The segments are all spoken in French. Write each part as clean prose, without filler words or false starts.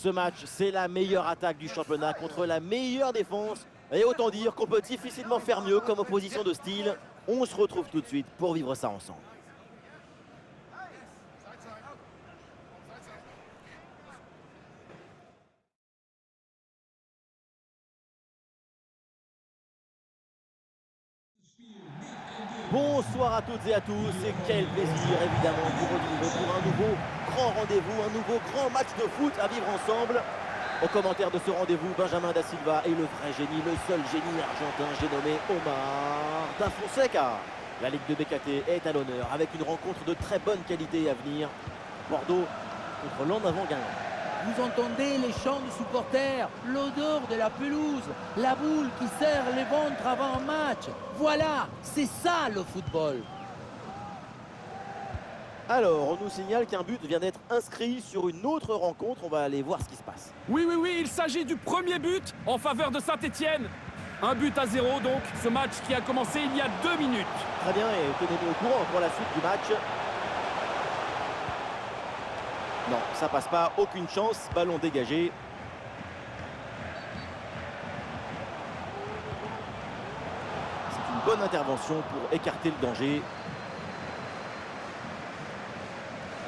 Ce match, c'est la meilleure attaque du championnat contre la meilleure défense. Et autant dire qu'on peut difficilement faire mieux comme opposition de style. On se retrouve tout de suite pour vivre ça ensemble. Bonsoir à toutes et à tous, et quel plaisir évidemment de vous retrouver pour un nouveau grand rendez-vous, un nouveau grand match de foot à vivre ensemble. Au commentaire de ce rendez-vous, Benjamin Da Silva et le vrai génie, le seul génie argentin, j'ai nommé Omar Da Fonseca. La Ligue de BKT est à l'honneur avec une rencontre de très bonne qualité à venir. Bordeaux contre l'En Avant Guingamp. Vous entendez les chants des supporters, l'odeur de la pelouse, la boule qui serre les ventres avant un match. Voilà, c'est ça le football. Alors, on nous signale qu'un but vient d'être inscrit sur une autre rencontre. On va aller voir ce qui se passe. Oui, il s'agit du premier but en faveur de Saint-Etienne. Un but à 0 donc, ce match qui a commencé il y a 2 minutes. Très bien, et tenez-nous au courant pour la suite du match. Non, ça passe pas, aucune chance, ballon dégagé. C'est une bonne intervention pour écarter le danger.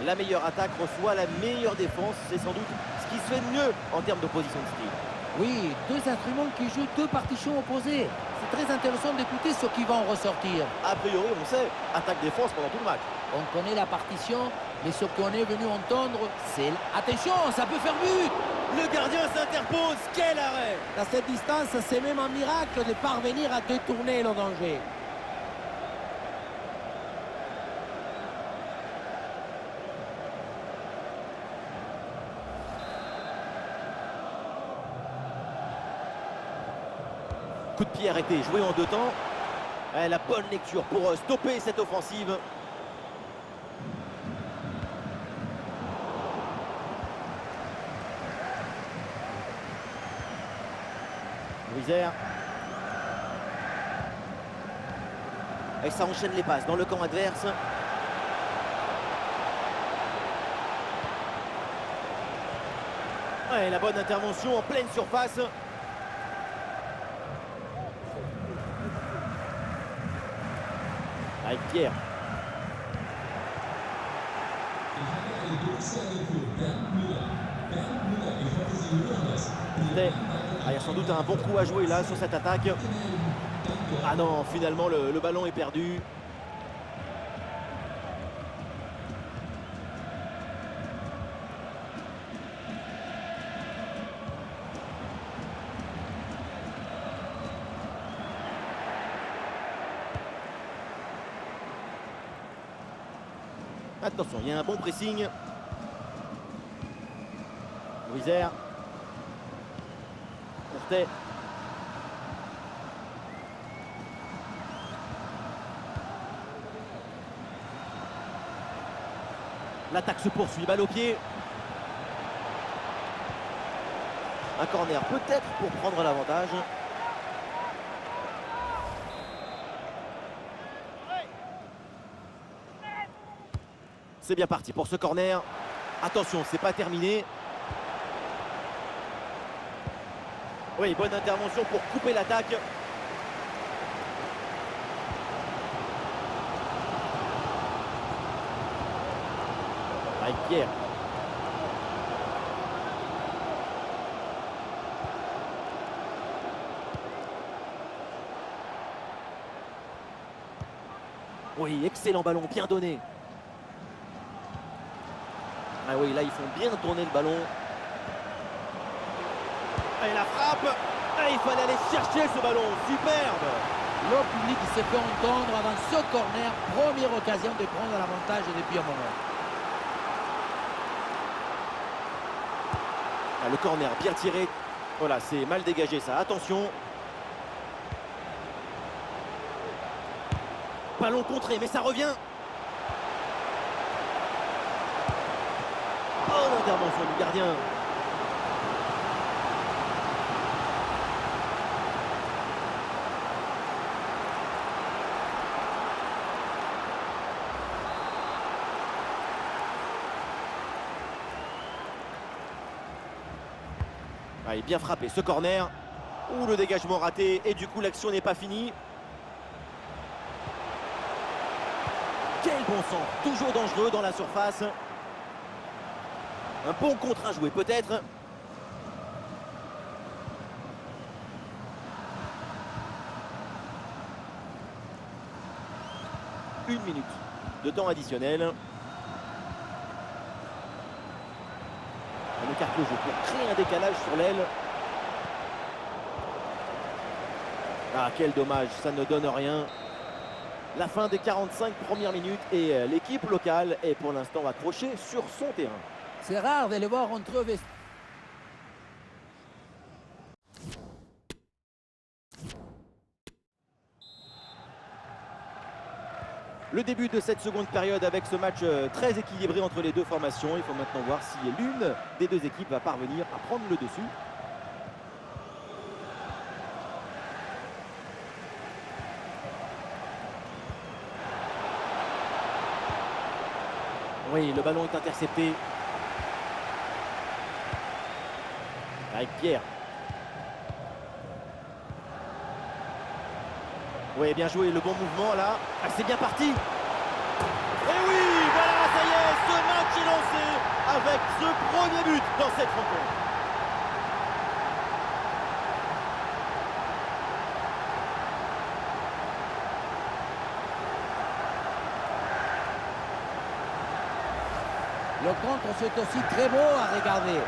La meilleure attaque reçoit la meilleure défense, c'est sans doute ce qui se fait de mieux en termes d'opposition de style. Oui, deux instruments qui jouent deux partitions opposées. C'est très intéressant d'écouter ce qui va en ressortir. A priori, on sait, attaque-défense pendant tout le match. On connaît la partition, mais ce qu'on est venu entendre, c'est... Attention, ça peut faire but! Le gardien s'interpose, quel arrêt! À cette distance, c'est même un miracle de parvenir à détourner le danger. Coup de pied arrêté, joué en deux temps. La bonne lecture pour stopper cette offensive. Louisère. Et ça enchaîne les passes dans le camp adverse. Ouais, la bonne intervention en pleine surface. Avec Pierre. Il y a sans doute un bon coup à jouer là sur cette attaque. Ah non, finalement le ballon est perdu. Attention, il y a un bon pressing. Louisère. Courtet. L'attaque se poursuit, balle au pied. Un corner peut-être pour prendre l'avantage. C'est bien parti pour ce corner. Attention, c'est pas terminé. Oui, bonne intervention pour couper l'attaque. Avec Pierre. Oui, excellent ballon, bien donné. Ah oui, là, ils font bien tourner le ballon. Et la frappe. Et il fallait aller chercher ce ballon. Superbe. Le public s'est fait entendre avant ce corner. Première occasion de prendre l'avantage depuis un moment. Ah, le corner bien tiré. Voilà, c'est mal dégagé ça. Attention. Ballon contré, mais ça revient. Bonne intervention du gardien. Allez, bien frappé ce corner. Ouh, le dégagement raté et du coup l'action n'est pas finie. Quel bon sens, toujours dangereux dans la surface. Un bon contre à jouer peut-être. Une minute de temps additionnel. On écarte le jeu pour créer un décalage sur l'aile. Ah, quel dommage, ça ne donne rien. La fin des 45 premières minutes et l'équipe locale est pour l'instant accrochée sur son terrain. C'est rare de les voir entre eux. Le début de cette seconde période avec ce match très équilibré entre les deux formations. Il faut maintenant voir si l'une des deux équipes va parvenir à prendre le dessus. Oui, le ballon est intercepté. Avec Pierre. Oui, bien joué, le bon mouvement là. Ah, c'est bien parti. Et oui, voilà, ça y est, ce match est lancé avec ce premier but dans cette rencontre. Le contre, c'est aussi très beau à regarder.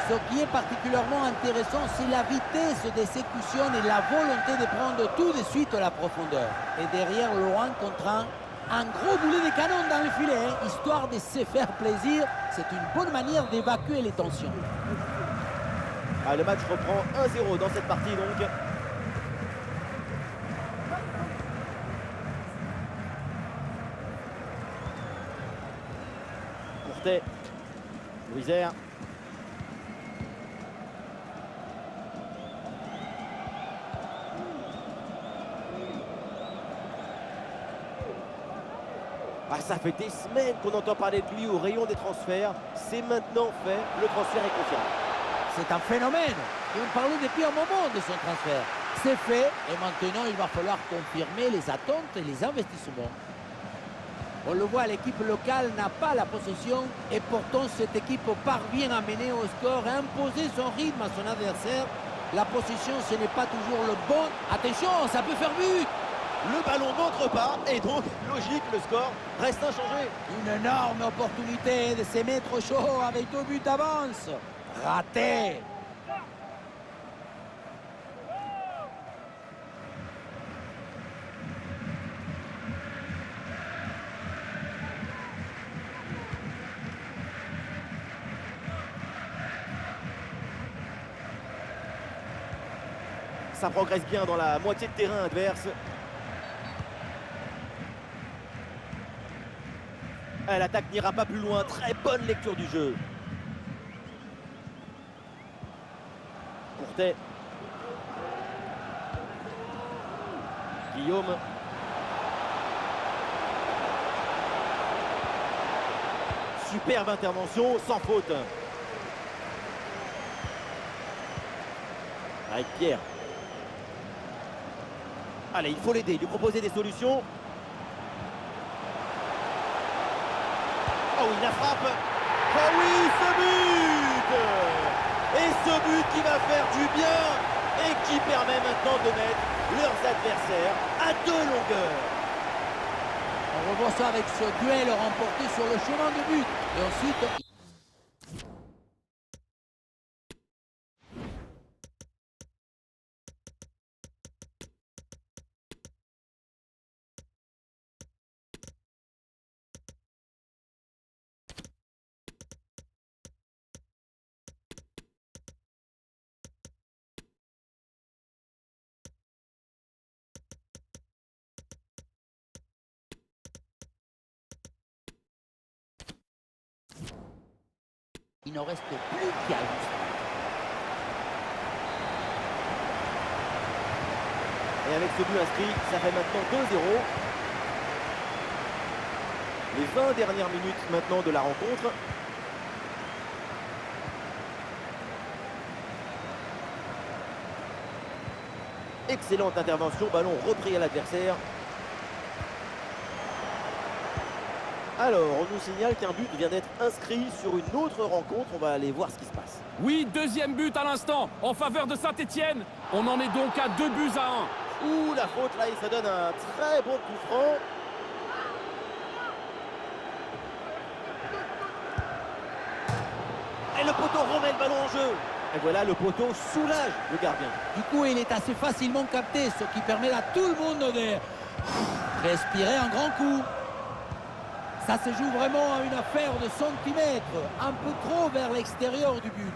Ce qui est particulièrement intéressant, c'est la vitesse d'exécution et la volonté de prendre tout de suite la profondeur. Et derrière, loin contre un gros boulet de canon dans le filet, hein, histoire de se faire plaisir. C'est une bonne manière d'évacuer les tensions. Ah, le match reprend 1-0 dans cette partie donc. Courtet, Louisère. Ah, ça fait des semaines qu'on entend parler de lui au rayon des transferts. C'est maintenant fait, le transfert est confirmé. C'est un phénomène. Et on parlait depuis un moment de son transfert. C'est fait et maintenant il va falloir confirmer les attentes et les investissements. On le voit, l'équipe locale n'a pas la possession et pourtant cette équipe parvient à mener au score et à imposer son rythme à son adversaire. La possession, ce n'est pas toujours le bon. Attention, ça peut faire but. Le ballon n'entre pas et donc, logique, le score reste inchangé. Une énorme opportunité de se mettre au chaud avec 2 buts d'avance. Raté. Ça progresse bien dans la moitié de terrain adverse. L'attaque n'ira pas plus loin. Très bonne lecture du jeu. Courtet. Guillaume. Superbe intervention, sans faute. Avec Pierre. Allez, il faut l'aider, lui proposer des solutions. Oh oui, la frappe. Oh oui, ce but. Et ce but qui va faire du bien et qui permet maintenant de mettre leurs adversaires à 2 longueurs. On revoit ça avec ce duel remporté sur le chemin de but. Et ensuite... Il ne reste plus qu'à ajuster. Et avec ce but inscrit, ça fait maintenant 2-0. Les 20 dernières minutes maintenant de la rencontre. Excellente intervention, ballon repris à l'adversaire. Alors, on nous signale qu'un but vient d'être inscrit sur une autre rencontre. On va aller voir ce qui se passe. Oui, deuxième but à l'instant en faveur de Saint-Étienne. On en est donc à 2-1. Ouh, la faute là, et ça donne un très bon coup franc. Et le poteau remet le ballon en jeu. Et voilà, le poteau soulage le gardien. Du coup, il est assez facilement capté, ce qui permet à tout le monde de respirer un grand coup. Ça se joue vraiment à une affaire de centimètres, un peu trop vers l'extérieur du but.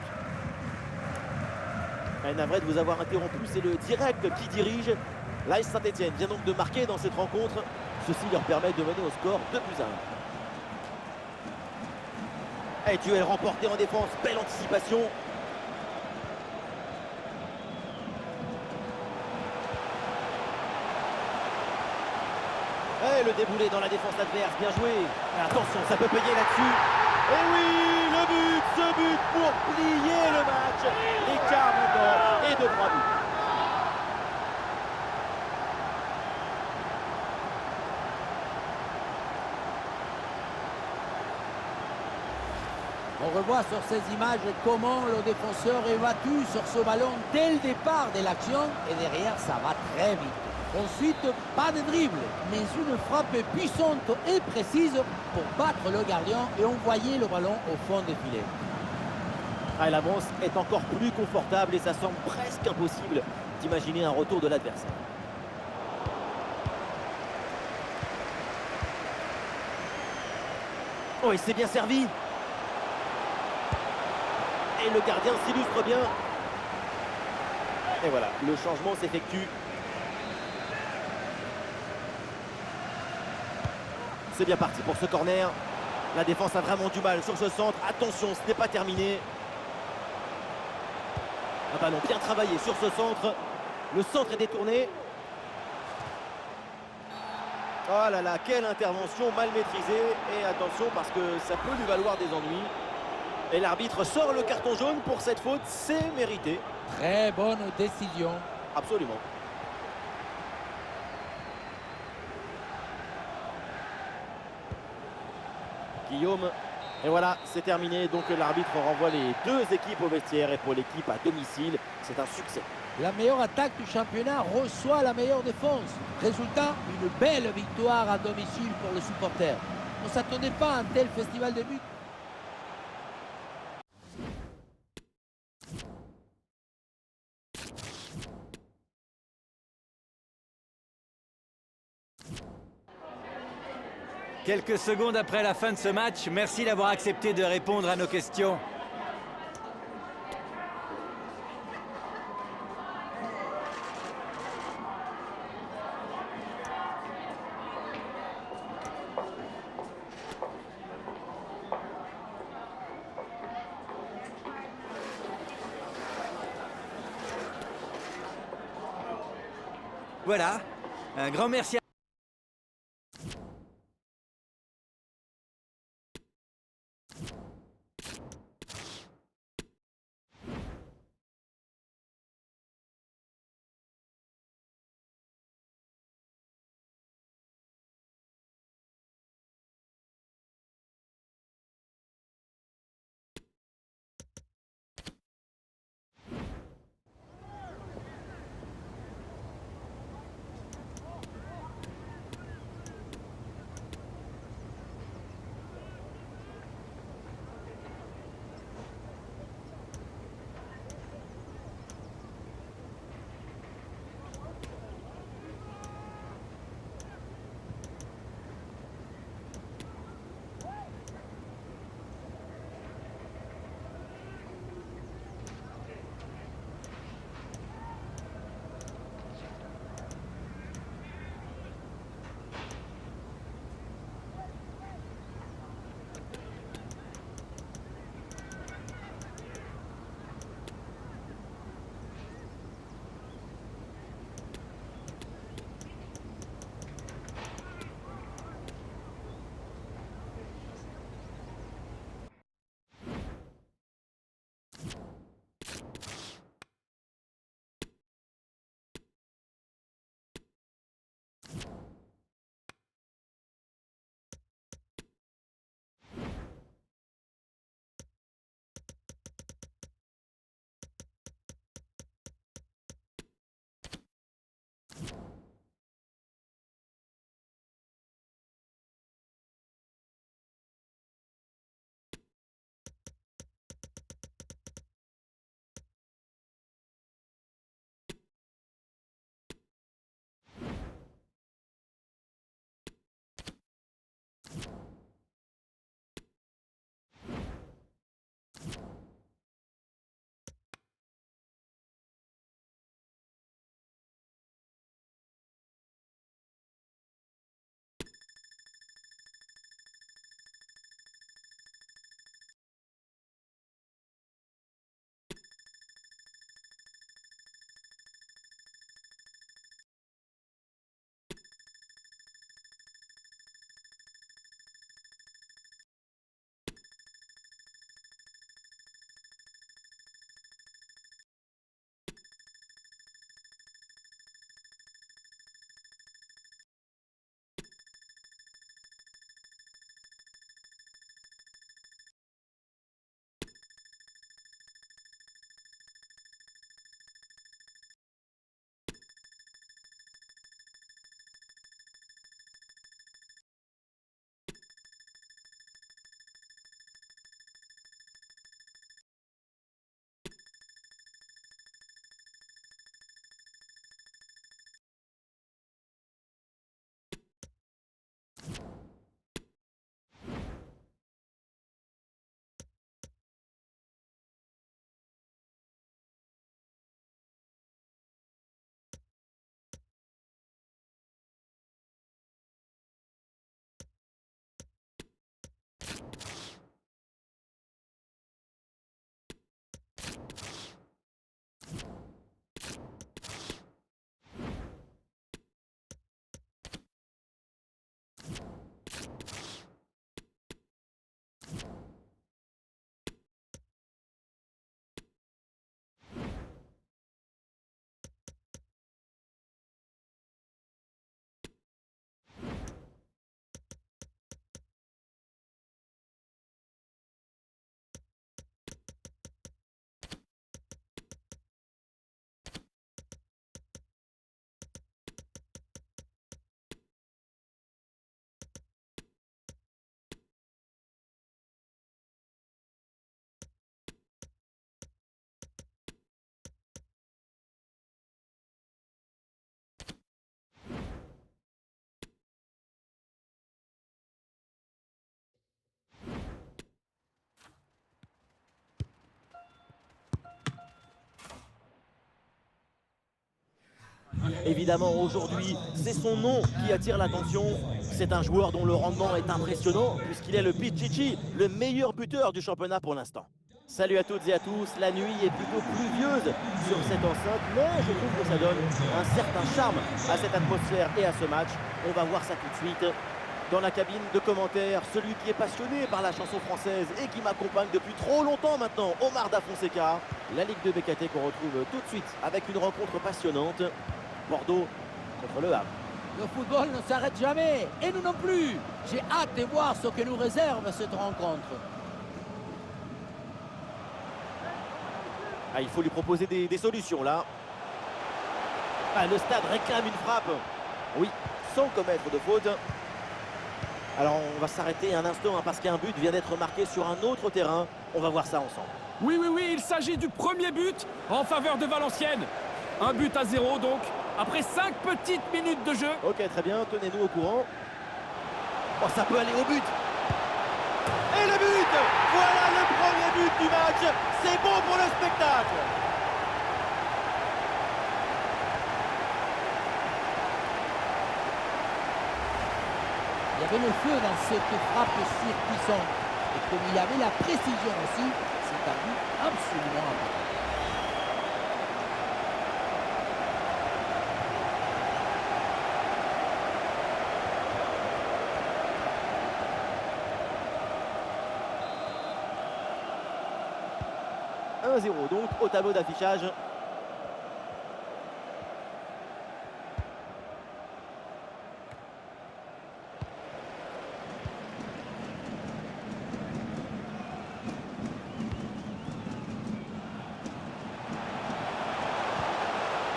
Navré de vous avoir interrompu, c'est le direct qui dirige. L'AS Saint-Étienne vient donc de marquer dans cette rencontre. Ceci leur permet de mener au score 2-1. Et duel remporté en défense, belle anticipation. Et le déboulé dans la défense adverse, bien joué. Et attention, ça peut payer là-dessus. Et oui, le but, ce but pour plier le match. L'écart maintenant est de 3 buts. On revoit sur ces images comment le défenseur est battu sur ce ballon dès le départ de l'action et derrière ça va très vite. Ensuite, pas de dribble, mais une frappe puissante et précise pour battre le gardien et envoyer le ballon au fond des filets. Ah, l'avance est encore plus confortable et ça semble presque impossible d'imaginer un retour de l'adversaire. Oh, il s'est bien servi. Et le gardien s'illustre bien. Et voilà, le changement s'effectue. C'est bien parti pour ce corner. La défense a vraiment du mal sur ce centre. Attention, ce n'est pas terminé. Un ballon bien travaillé sur ce centre. Le centre est détourné. Oh là là, quelle intervention mal maîtrisée. Et attention parce que ça peut lui valoir des ennuis. Et l'arbitre sort le carton jaune pour cette faute. C'est mérité. Très bonne décision. Absolument. Guillaume. Et voilà, c'est terminé. Donc l'arbitre renvoie les deux équipes au vestiaire. Et pour l'équipe à domicile, c'est un succès. La meilleure attaque du championnat reçoit la meilleure défense. Résultat, une belle victoire à domicile pour les supporters. On ne s'attendait pas à un tel festival de buts. Quelques secondes après la fin de ce match, merci d'avoir accepté de répondre à nos questions. Voilà, un grand merci à Évidemment, aujourd'hui, c'est son nom qui attire l'attention. C'est un joueur dont le rendement est impressionnant puisqu'il est le Pichichi, le meilleur buteur du championnat pour l'instant. Salut à toutes et à tous, la nuit est plutôt pluvieuse sur cette enceinte, mais je trouve que ça donne un certain charme à cette atmosphère et à ce match. On va voir ça tout de suite. Dans la cabine de commentaires, celui qui est passionné par la chanson française et qui m'accompagne depuis trop longtemps maintenant, Omar Da Fonseca. La Ligue de BKT qu'on retrouve tout de suite avec une rencontre passionnante. Bordeaux contre Le Havre. Le football ne s'arrête jamais, et nous non plus. J'ai hâte de voir ce que nous réserve cette rencontre. Ah, il faut lui proposer des solutions là. Ah, le stade réclame une frappe. Oui, sans commettre de faute. Alors on va s'arrêter un instant hein, parce qu'un but vient d'être marqué sur un autre terrain. On va voir ça ensemble. Oui, il s'agit du premier but en faveur de Valenciennes. Un but à 0 donc, après 5 petites minutes de jeu. Ok, très bien, tenez-nous au courant. Oh, ça peut aller au but. Et le but! Voilà le premier but du match. C'est bon pour le spectacle. Il y avait le feu dans cette frappe surpuissante. Et comme il avait la précision aussi, c'est un but absolument important. « 1-0 donc au tableau d'affichage.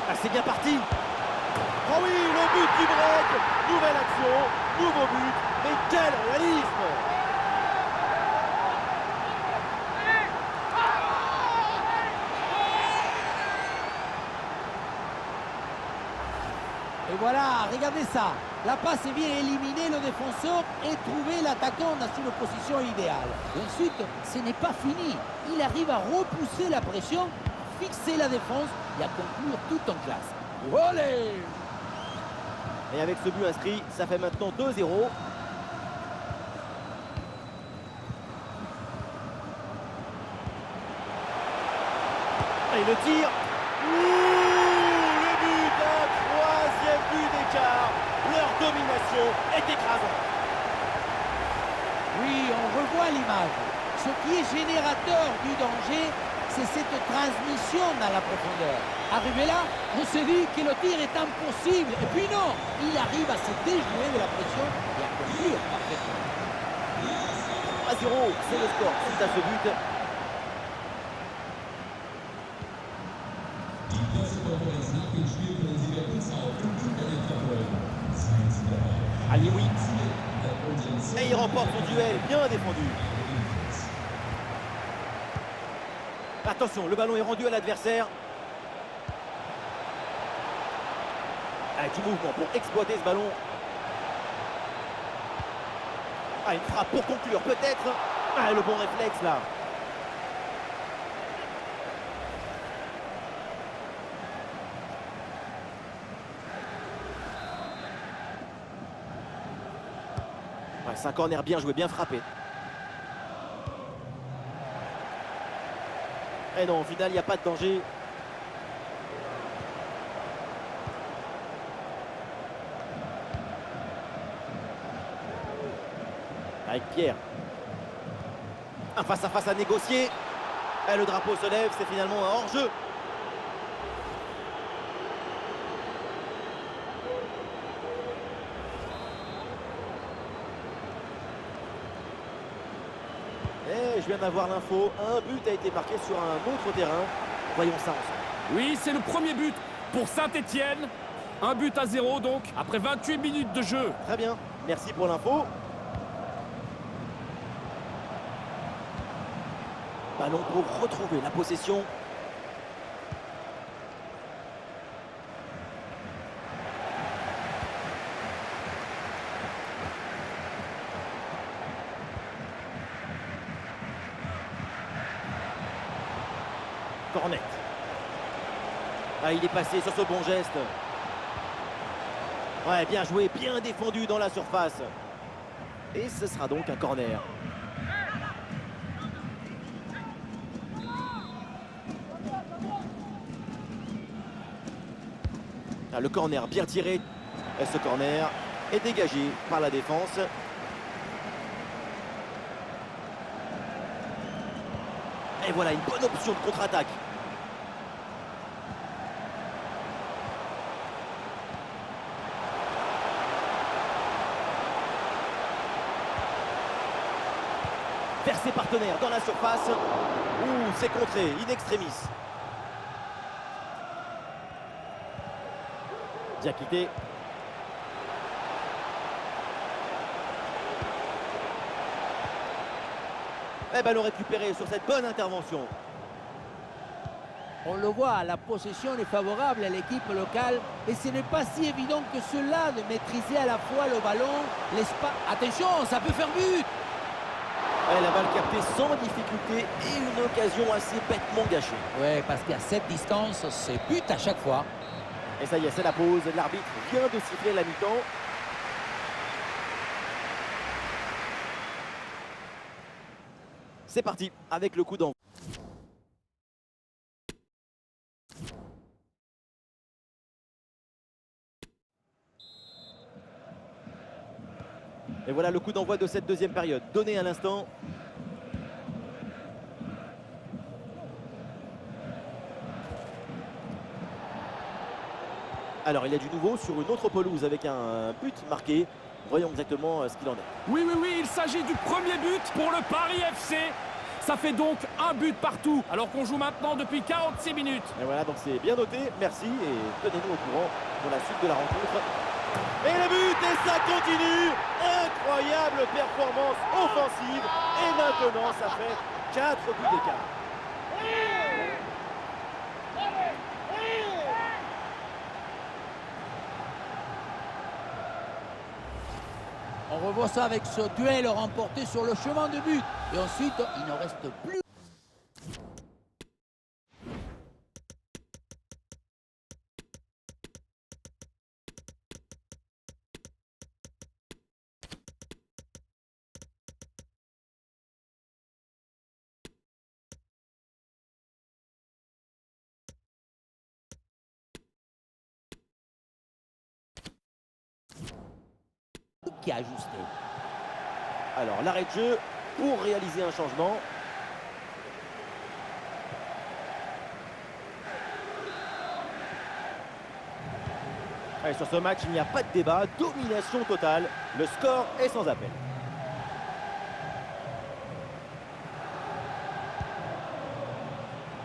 Ah, c'est bien parti. Oh oui, le but du break. Nouvelle action, nouveau but. Mais quel réalisme! Et voilà, regardez ça. La passe vient éliminer le défenseur et trouver l'attaquant dans une position idéale. Et ensuite, ce n'est pas fini. Il arrive à repousser la pression, fixer la défense et à conclure tout en classe. Olé! Et avec ce but inscrit, ça fait maintenant 2-0. Et le tir. Le but, un troisième but d'écart. Leur domination est écrasante. Oui, on revoit l'image. Ce qui est générateur du danger, c'est cette transmission dans la profondeur. Arrivé là, on se dit que le tir est impossible. Et puis non, il arrive à se déjouer de la pression et à conclure parfaitement. 3-0, c'est le score suite à ce but. Allez, oui. Et il remporte son duel, bien défendu. Attention, le ballon est rendu à l'adversaire. Avec du mouvement pour exploiter ce ballon. Ah, une frappe pour conclure, peut-être. Ah, le bon réflexe là. Ouais, c'est un corner bien joué, bien frappé. Et non, au final, il n'y a pas de danger. Avec Pierre. Un face-à-face à négocier. Et le drapeau se lève, c'est finalement un hors-jeu. Et je viens d'avoir l'info, un but a été marqué sur un autre terrain. Voyons ça ensemble. Oui, c'est le premier but pour Saint-Etienne. Un but à 0 donc, après 28 minutes de jeu. Très bien, merci pour l'info. Ballon pour retrouver la possession. Cornet. Ah, il est passé sur ce bon geste. Ouais, bien joué, bien défendu dans la surface. Et ce sera donc un corner. Ah, le corner bien tiré. Et ce corner est dégagé par la défense. Et voilà une bonne option de contre-attaque. Vers ses partenaires dans la surface. Ouh, c'est contré, in extremis. Bien quitté. Et ballon récupéré sur cette bonne intervention. On le voit, la possession est favorable à l'équipe locale et ce n'est pas si évident que cela de maîtriser à la fois le ballon, l'espace. Attention, ça peut faire but. Ouais, la balle captée sans difficulté et une occasion assez bêtement gâchée. Oui, parce qu'à cette distance, c'est but à chaque fois. Et ça y est, c'est la pause. L'arbitre vient de siffler la mi-temps. C'est parti avec le coup d'envoi. Et voilà le coup d'envoi de cette deuxième période. Donné à l'instant. Alors il y a du nouveau sur une autre pelouse avec un but marqué. Voyons exactement ce qu'il en est. Oui, oui, oui, il s'agit du premier but pour le Paris FC. Ça fait donc un but partout, alors qu'on joue maintenant depuis 46 minutes. Et voilà, donc c'est bien noté. Merci et tenez-nous au courant pour la suite de la rencontre. Et le but, et ça continue. Incroyable performance offensive. Et maintenant, ça fait 4 buts d'écart. On revoit ça avec ce duel remporté sur le chemin de but. Et ensuite, il ne reste plus. Qui a ajusté. Alors, l'arrêt de jeu pour réaliser un changement. Allez, sur ce match, il n'y a pas de débat. Domination totale. Le score est sans appel.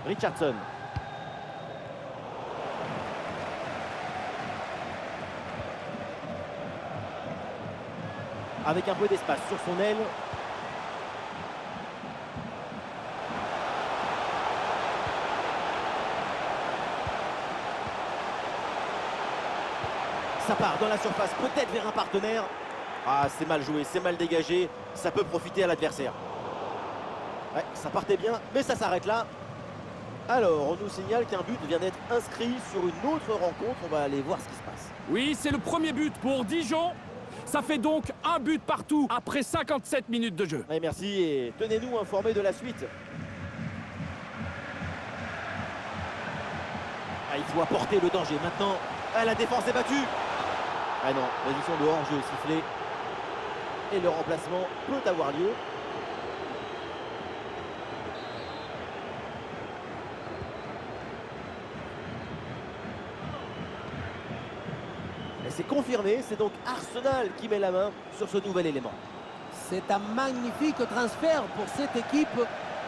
Richardson. Avec un peu d'espace sur son aile. Ça part dans la surface, peut-être vers un partenaire. Ah, c'est mal joué, c'est mal dégagé. Ça peut profiter à l'adversaire. Ouais, ça partait bien, mais ça s'arrête là. Alors, on nous signale qu'un but vient d'être inscrit sur une autre rencontre. On va aller voir ce qui se passe. Oui, c'est le premier but pour Dijon. Ça fait donc un but partout après 57 minutes de jeu. Ouais, merci et tenez-nous informés de la suite. Ah, il faut apporter le danger maintenant. Ah, la défense est battue. Ah non, position de hors-jeu sifflée. Et le remplacement peut avoir lieu. Et c'est confirmé, c'est donc Arsenal qui met la main sur ce nouvel élément. C'est un magnifique transfert pour cette équipe.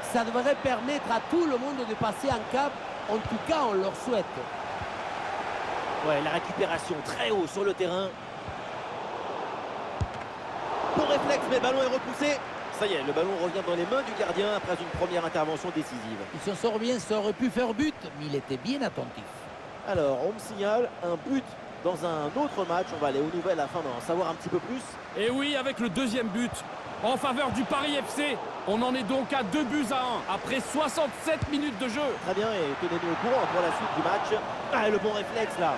Ça devrait permettre à tout le monde de passer un cap. En tout cas, on leur souhaite. Ouais, la récupération très haut sur le terrain. Bon réflexe, mais le ballon est repoussé. Ça y est, le ballon revient dans les mains du gardien après une première intervention décisive. Il s'en sort bien, ça aurait pu faire but, mais il était bien attentif. Alors, on me signale un but dans un autre match. On va aller aux nouvelles afin d'en savoir un petit peu plus. Et oui, avec le deuxième but en faveur du Paris FC. On en est donc à 2-1 après 67 minutes de jeu. Très bien, et tenez-nous au courant pour la suite du match. Ah, le bon réflexe là.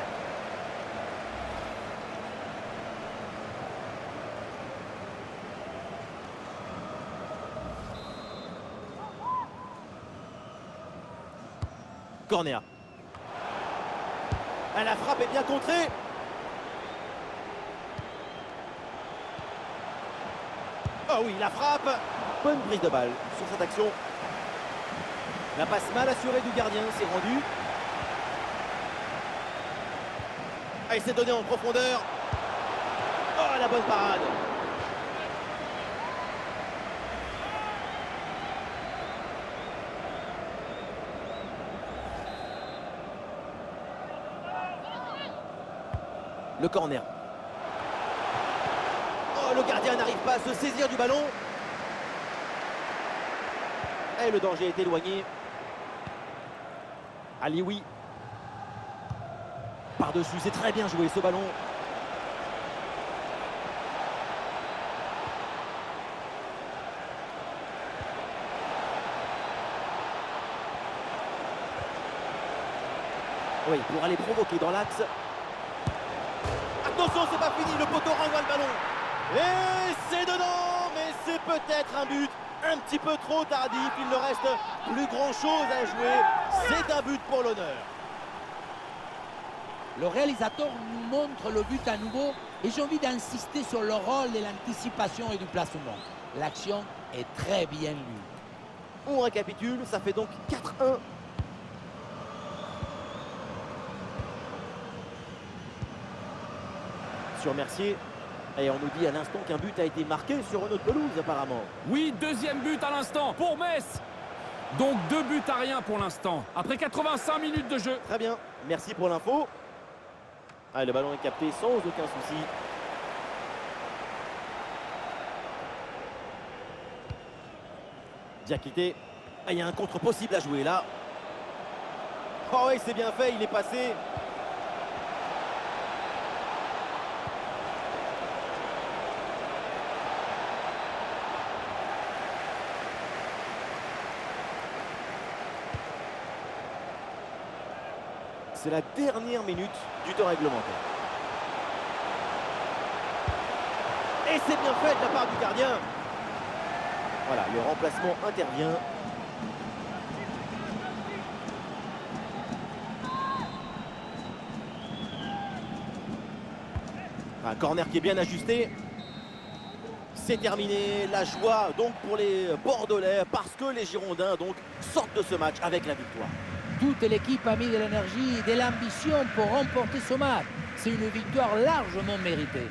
Corner. Ah, la frappe est bien contrée. Oh oui, la frappe. Bonne prise de balle sur cette action. La passe mal assurée du gardien, c'est rendu. Ah, il s'est donné en profondeur. Oh, la bonne parade. Le corner. Oh, le gardien n'arrive pas à se saisir du ballon. Et le danger est éloigné. Alioui. Par-dessus, c'est très bien joué ce ballon. Oui, pour aller provoquer dans l'axe. Attention, c'est pas fini, le poteau renvoie le ballon. Et c'est dedans, mais c'est peut-être un but un petit peu trop tardif. Il ne reste plus grand-chose à jouer. C'est un but pour l'honneur. Le réalisateur nous montre le but à nouveau et j'ai envie d'insister sur le rôle de l'anticipation et du placement. L'action est très bien lue. On récapitule, ça fait donc 4-1. Sur Mercier. Et on nous dit à l'instant qu'un but a été marqué sur une autre pelouse apparemment. Oui, deuxième but à l'instant pour Metz. Donc 2 buts à rien pour l'instant. Après 85 minutes de jeu. Très bien, merci pour l'info. Ah, le ballon est capté sans aucun souci. Diakité. Ah, il y a un contre possible à jouer là. Oh oui, c'est bien fait, il est passé. C'est la dernière minute du temps réglementaire. Et c'est bien fait de la part du gardien. Voilà, le remplacement intervient. Un corner qui est bien ajusté. C'est terminé. La joie donc pour les Bordelais parce que les Girondins donc sortent de ce match avec la victoire. Toute l'équipe a mis de l'énergie et de l'ambition pour remporter ce match. C'est une victoire largement méritée.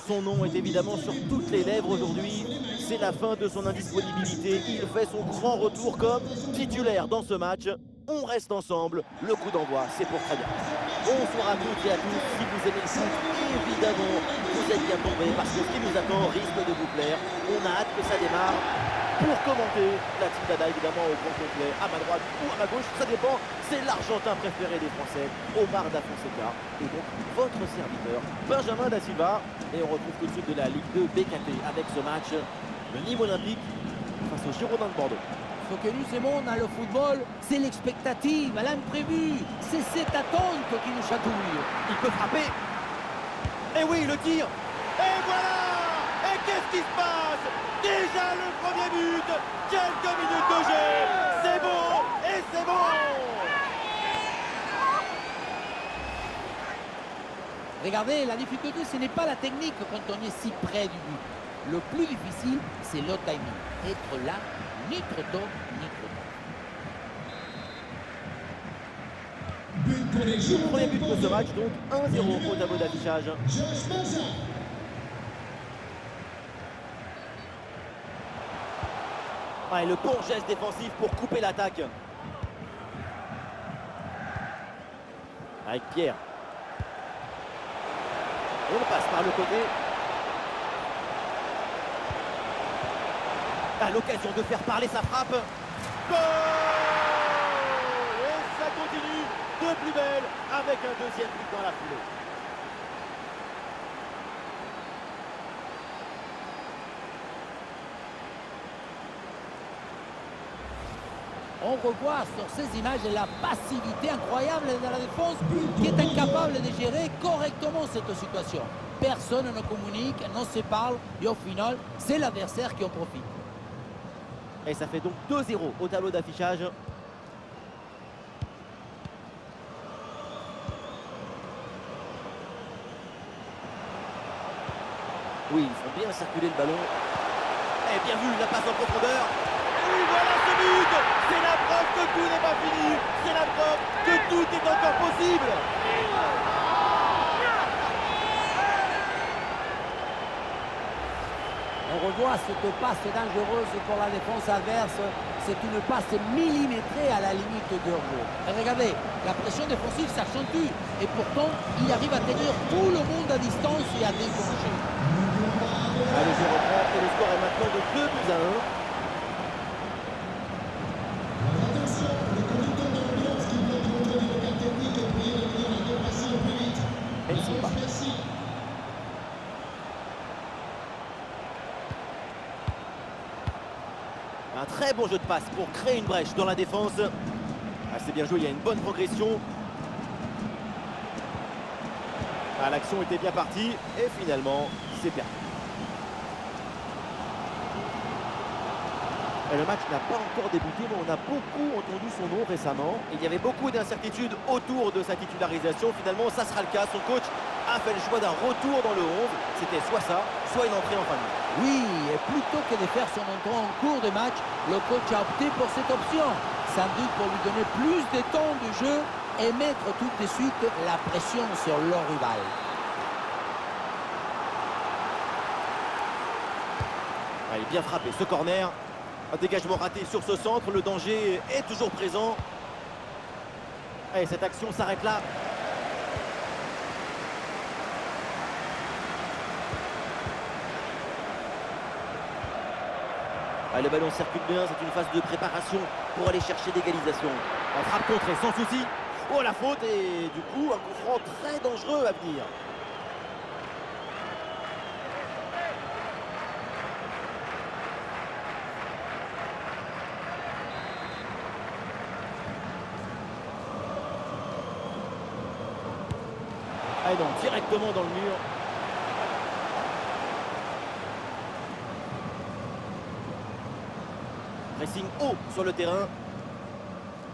Son nom est évidemment sur toutes les lèvres aujourd'hui. C'est la fin de son indisponibilité. Il fait son grand retour comme titulaire dans ce match. On reste ensemble. Le coup d'envoi, c'est pour très bien. Bonsoir à toutes et à tous. Si vous aimez le foot, évidemment, vous êtes bien tombés parce que ce qui nous attend risque de vous plaire. On a hâte que ça démarre. Pour commenter, la team Dada évidemment au grand complet, à ma droite ou à ma gauche, ça dépend. C'est l'Argentin préféré des Français, Omar Da Fonseca. Et donc votre serviteur, Benjamin Da Silva. Et on retrouve tout de suite de la Ligue 2 BKT avec ce match, le Nîmes Olympique face aux Girondins de Bordeaux. Ce que nous aimons dans le football, c'est l'expectative, l'imprévu. C'est cette attente qui nous chatouille. Il peut frapper. Et oui, le tir. Et voilà. Et qu'est-ce qui se passe? Déjà le premier but. Quelques minutes de jeu. C'est bon et c'est bon. Regardez, la difficulté, ce n'est pas la technique quand on est si près du but. Le plus difficile, c'est le timing. Être là, ni trop tôt, ni trop tard. Le premier but de ce match, donc 1-0 au tableau d'affichage. Ah, et le bon geste défensif pour couper l'attaque. Avec Pierre. Et on passe par le côté. À l'occasion de faire parler sa frappe. Goal! Et ça continue de plus belle avec un deuxième but dans la foulée. On revoit sur ces images la passivité incroyable de la défense qui est incapable de gérer correctement cette situation. Personne ne communique, ne se parle et au final, c'est l'adversaire qui en profite. Et ça fait donc 2-0 au tableau d'affichage. Oui, ils font bien circuler le ballon. Et bien vu, la passe en profondeur. Oui, voilà ce but. C'est la preuve que tout n'est pas fini. C'est la preuve que tout est encore possible. On revoit cette passe dangereuse pour la défense adverse. C'est une passe millimétrée à la limite de jeu. Et regardez, la pression défensive s'accentue. Et pourtant, il arrive à tenir tout le monde à distance et à déclencher. Allez, je reprends et le score est maintenant de 2-1. Un très bon jeu de passe pour créer une brèche dans la défense. Ah, c'est bien joué, il y a une bonne progression. Ah, l'action était bien partie et finalement, c'est perdu. Et le match n'a pas encore débuté, mais on a beaucoup entendu son nom récemment. Il y avait beaucoup d'incertitudes autour de sa titularisation. Finalement, ça sera le cas. Son coach a fait le choix d'un retour dans le 11. C'était soit ça, soit une entrée en famille. Oui, et plutôt que de faire son entrée en cours de match, le coach a opté pour cette option. Sans doute pour lui donner plus de temps de jeu et mettre tout de suite la pression sur leur rival. Allez, bien frappé ce corner. Un dégagement raté sur ce centre. Le danger est toujours présent. Allez, cette action s'arrête là. Ah, le ballon circule bien, c'est une phase de préparation pour aller chercher l'égalisation. La frappe contrée sans souci. Oh, la faute et du coup un coup franc très dangereux à venir. Allez donc, directement dans le mur. Pressing haut sur le terrain.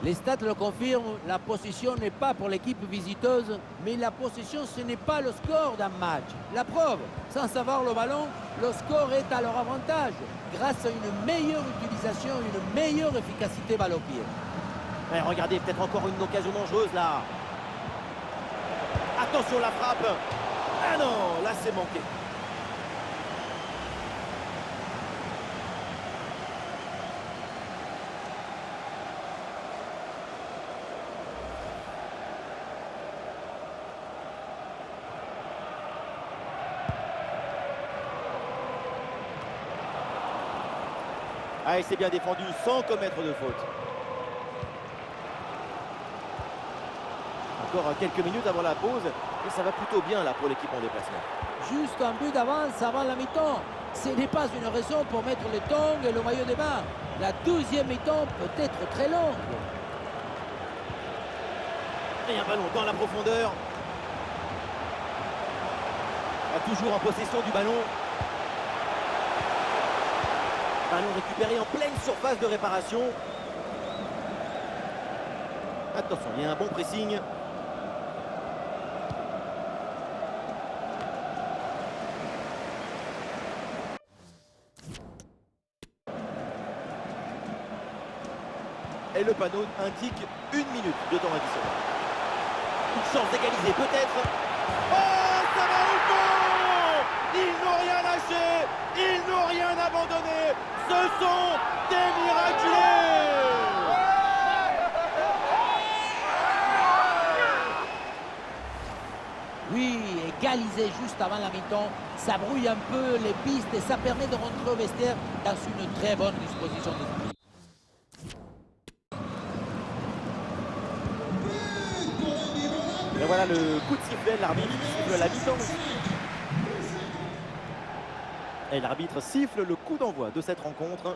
Les stats le confirment, la possession n'est pas pour l'équipe visiteuse, mais la possession, ce n'est pas le score d'un match. La preuve, sans avoir le ballon, le score est à leur avantage, grâce à une meilleure utilisation, une meilleure efficacité balle au pied. Ouais, regardez, peut-être encore une occasion dangereuse là. Attention la frappe. Ah non, là c'est manqué. Ah, il s'est bien défendu sans commettre de faute. Encore quelques minutes avant la pause et ça va plutôt bien là pour l'équipe en déplacement. Juste un but d'avance avant la mi-temps. Ce n'est pas une raison pour mettre les tongs et le maillot de bain. La deuxième mi-temps peut être très longue. Et un ballon dans la profondeur. Toujours en possession du ballon. Ballon récupéré en pleine surface de réparation. Attention, il y a un bon pressing. Et le panneau indique 1 minute de temps additionnel. Une chance d'égaliser peut-être. Oh, ça va au fond! Ils n'ont rien lâché, ils n'ont rien abandonné. Ce sont des miraculés! Oui, égaliser juste avant la mi-temps, ça brouille un peu les pistes et ça permet de rentrer au vestiaire dans une très bonne disposition d'esprit. Et voilà le coup de sifflet, l'arbitre siffle la mi-temps. Et l'arbitre siffle le coup d'envoi de cette rencontre.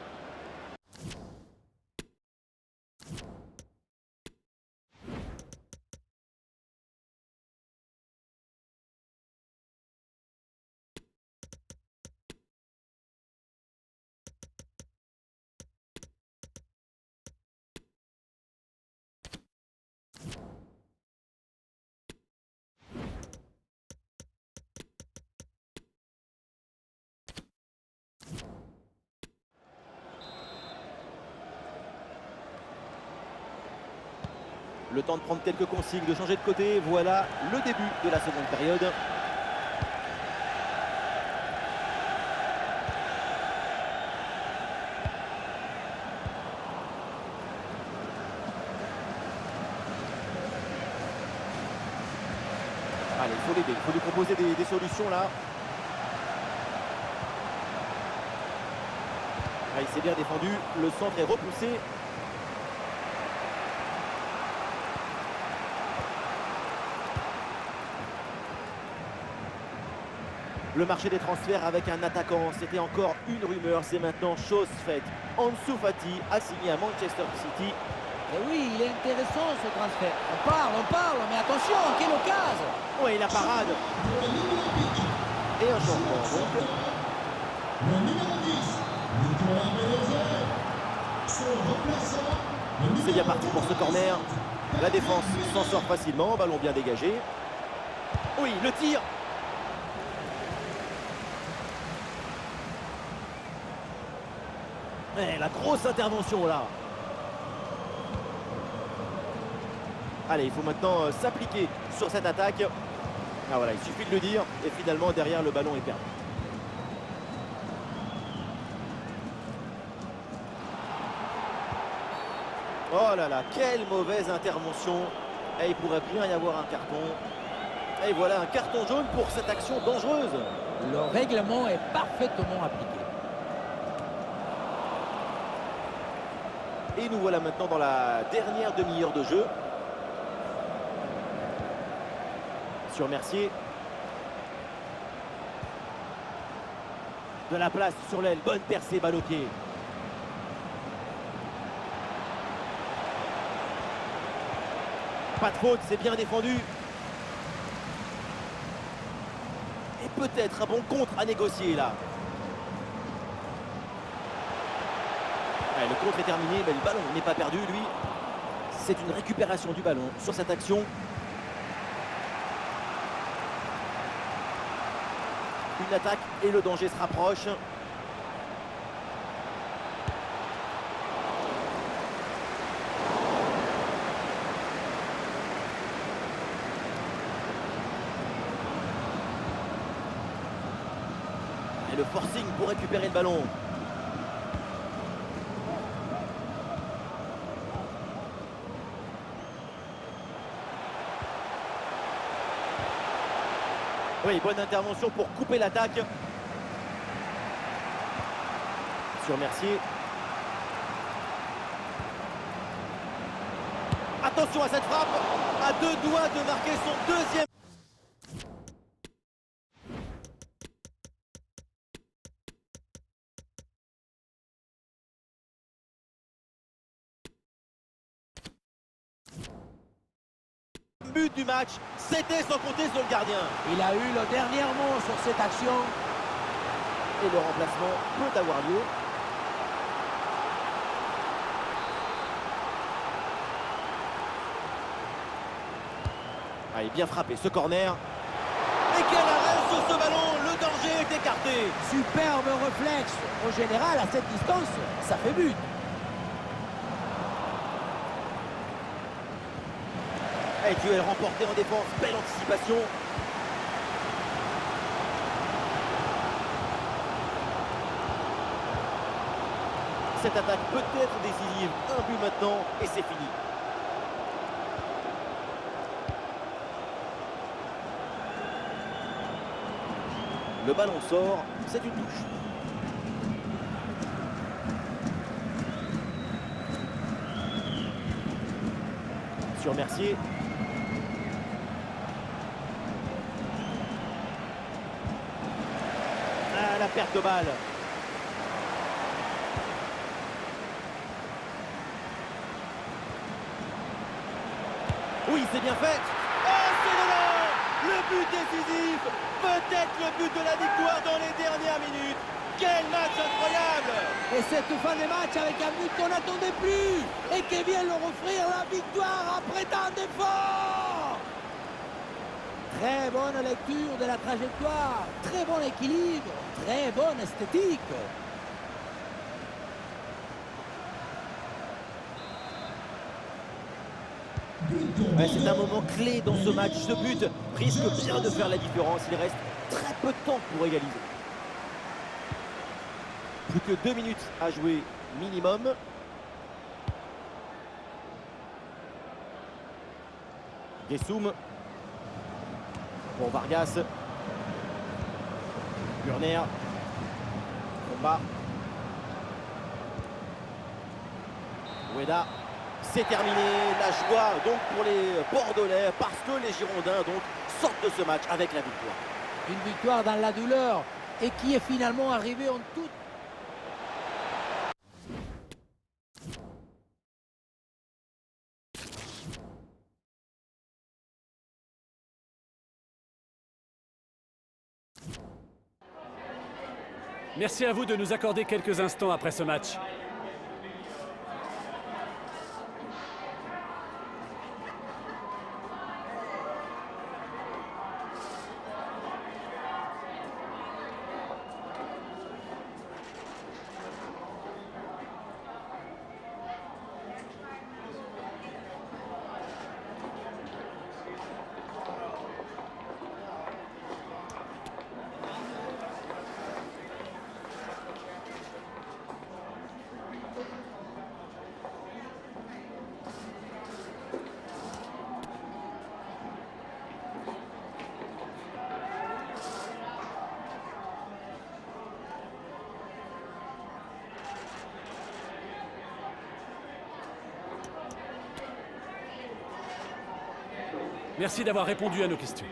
Le temps de prendre quelques consignes, de changer de côté. Voilà le début de la seconde période. Allez, il faut l'aider, il faut lui proposer des solutions là. Ah, il s'est bien défendu, le centre est repoussé. Le marché des transferts avec un attaquant, c'était encore une rumeur, c'est maintenant chose faite. Ansu Fati a signé à Manchester City. Et oui, il est intéressant ce transfert. On parle, mais attention, quelle occasion! Oui, la parade. Et un changement donc. C'est bien parti pour ce corner. La défense s'en sort facilement, ballon bien dégagé. Oui, le tir. Et la grosse intervention là. Allez, il faut maintenant s'appliquer sur cette attaque. Ah voilà, il suffit de le dire. Et finalement, derrière, le ballon est perdu. Oh là là, quelle mauvaise intervention. Et il pourrait bien y avoir un carton. Et voilà un carton jaune pour cette action dangereuse. Le règlement est parfaitement appliqué. Et nous voilà maintenant dans la dernière demi-heure de jeu. Sur Mercier. De la place sur l'aile, bonne percée, balle au pied. Pas de faute, c'est bien défendu. Et peut-être un bon contre à négocier là. Ouais, le contre est terminé, mais le ballon n'est pas perdu, lui. C'est une récupération du ballon sur cette action. Une attaque et le danger se rapproche. Et le forcing pour récupérer le ballon. Oui, bonne intervention pour couper l'attaque. Sur Mercier. Attention à cette frappe, à 2 doigts de marquer son deuxième. But du match, c'était sans compter sur le gardien. Il a eu le dernier mot sur cette action. Et le remplacement peut avoir lieu. Allez, bien frappé ce corner. Et quel arrêt sur ce ballon, le danger est écarté. Superbe réflexe. Au général, à cette distance, ça fait but. Et duel remporté en défense, belle anticipation. Cette attaque peut être décisive, un but maintenant et c'est fini. Le ballon sort, c'est une touche. Sur Mercier. Ah, la perte de balle. Oui, c'est bien fait. Oh, c'est dedans! Le but décisif, peut-être le but de la victoire dans les dernières minutes. Quel match incroyable! Et cette fin de match avec un but qu'on n'attendait plus et qui vient leur offrir la victoire après tant d'efforts. Très bonne lecture de la trajectoire, très bon équilibre, très bonne esthétique. Ouais, c'est un moment clé dans ce match. Ce but risque bien de faire la différence. Il reste très peu de temps pour égaliser. Plus que 2 minutes à jouer minimum. Gessoum. Pour Vargas. Burner. Combat. Ueda. C'est terminé, la joie donc pour les Bordelais parce que les Girondins donc sortent de ce match avec la victoire. Une victoire dans la douleur et qui est finalement arrivée en toute... Merci à vous de nous accorder quelques instants après ce match. Merci d'avoir répondu à nos questions.